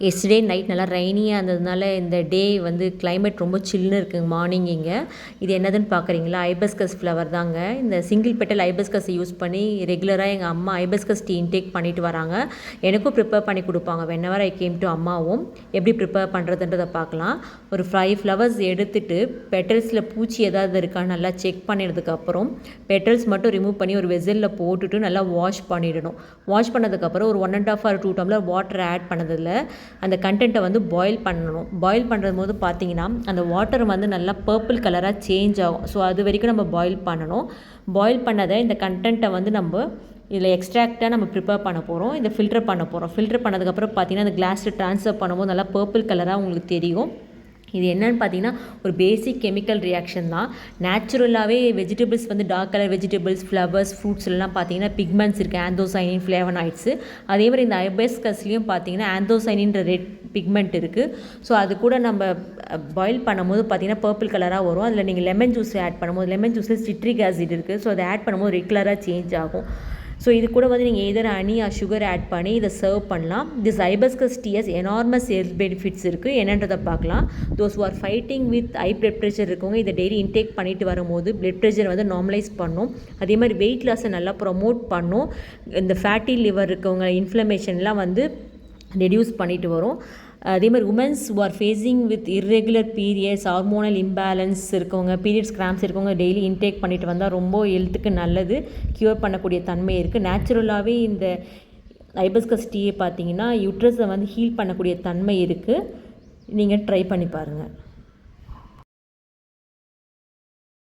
Yesterday night நல்லா ரெய்னியாக இருந்ததுனால இந்த டே வந்து கிளைமேட் ரொம்ப சில்லுன்னு இருக்குங்க மார்னிங் இங்கே. இது என்னதுன்னு பார்க்குறீங்களா? ஐபஸ்கஸ் ஃப்ளவர் தாங்க. இந்த சிங்கிள் பெட்டல் ஐபஸ்கஸ் யூஸ் பண்ணி ரெகுலராக எங்கள் அம்மா ஐபஸ்கஸ் டீ இன்டேக் பண்ணிட்டு வராங்க. எனக்கும் ப்ரிப்பேர் பண்ணி கொடுப்பாங்க வென்எவர் ஐ கேம் டு அம்மாவும். எப்படி ப்ரிப்பேர் பண்ணுறதுன்றதை பார்க்கலாம். ஒரு 5 ஃப்ளவர்ஸ் எடுத்துகிட்டு பெட்டல்ஸில் பூச்சி ஏதாவது இருக்கான்னு நல்லா செக் பண்ணிடுறதுக்கப்புறம் பெட்டல்ஸ் மட்டும் ரிமூவ் பண்ணி ஒரு வெசலில் போட்டுட்டு நல்லா வாஷ் பண்ணிடணும். வாஷ் பண்ணதுக்கப்புறம் ஒரு 1.5 or 2 டம்ளர் வாட்டர் ஆட் பண்ணதில் அந்த கண்டென்ட்டை வந்து பாயில் பண்ணணும். பாயில் பண்ணுறது போது பார்த்தீங்கன்னா அந்த வாட்டர் வந்து நல்லா பர்பிள் கலராக சேஞ்ச் ஆகும். ஸோ அது வரைக்கும் நம்ம பாயில் பண்ணணும். பாயில் பண்ணதை இந்த கண்டென்ட்டை வந்து நம்ம இதில் எக்ஸ்ட்ராக்டாக நம்ம ப்ரிப்பேர் பண்ண போகிறோம். இதை ஃபில்டர் பண்ண போகிறோம். ஃபில்டர் பண்ணதுக்கப்புறம் பார்த்தீங்கன்னா அந்த கிளாஸில் ட்ரான்ஸ்ஃபர் பண்ணும்போது நல்லா பர்பிள் கலராக உங்களுக்கு தெரியும். இது என்னென்னு பார்த்தீங்கன்னா ஒரு பேசிக் கெமிக்கல் ரியாக்ஷன் தான். நேச்சுரலாகவே வெஜிடபிள்ஸ் வந்து டார்க் கலர் வெஜிடபிள்ஸ், ஃப்ளவர்ஸ், ஃப்ரூட்ஸ்லாம் பார்த்தீங்கன்னா பிக்மெண்ட்ஸ் இருக்குது, ஆந்தோசைனின், ஃப்ளேவனாய்ட்ஸு. அதே மாதிரி இந்த ஐபஸ்கஸ்லேயும் பார்த்தீங்கன்னா ஆந்தோசைனின்ற ரெட் பிக்மெண்ட் இருக்குது. ஸோ அது கூட நம்ம பாயில் பண்ணும்போது பார்த்தீங்கன்னா பர்பிள் கலராக வரும். அதில் நீங்கள் லெமன் ஜூஸ் ஆட் பண்ணும்போது லெமன் ஜூஸில் சிட்ரிக் ஆசிட் இருக்குது. ஸோ அதை ஆட் பண்ணும்போது ரெட் கலராக சேஞ்ச் ஆகும். ஸோ இது கூட வந்து நீங்கள் either honey or sugar add பண்ணி இதை சர்வ் பண்ணலாம். This hibiscus tea has enormous health benefits இருக்குது. என்னன்றதை பார்க்கலாம். Those are fighting with high blood pressure இருக்கவங்க இதை டெய்லி இன்டேக் பண்ணிட்டு வரும்போது பிளட் ப்ரெஷர் வந்து நார்மலைஸ் பண்ணும். அதே மாதிரி வெயிட் லாஸை நல்லா ப்ரொமோட் பண்ணும். இந்த ஃபேட்டி லிவர் இருக்கவங்க இன்ஃப்ளமேஷன்லாம் வந்து ரெடியூஸ் பண்ணிட்டு வரும். அதே மாதிரி women's who are facing with irregular periods, hormonal imbalance இருக்கவங்க, பீரியட்ஸ் கிராம்ஸ் இருக்கவங்க டெய்லி இன்டேக் பண்ணிட்டு வந்தால் ரொம்ப ஹெல்த்துக்கு நல்லது. க்யூர் பண்ணக்கூடிய தன்மை இருக்குது. நேச்சுரலாகவே இந்த ஐபஸ்கஸ் டீயை பார்த்தீங்கன்னா யூட்ரஸை வந்து ஹீல் பண்ணக்கூடிய தன்மை இருக்குது. நீங்கள் ட்ரை பண்ணி பாருங்கள்.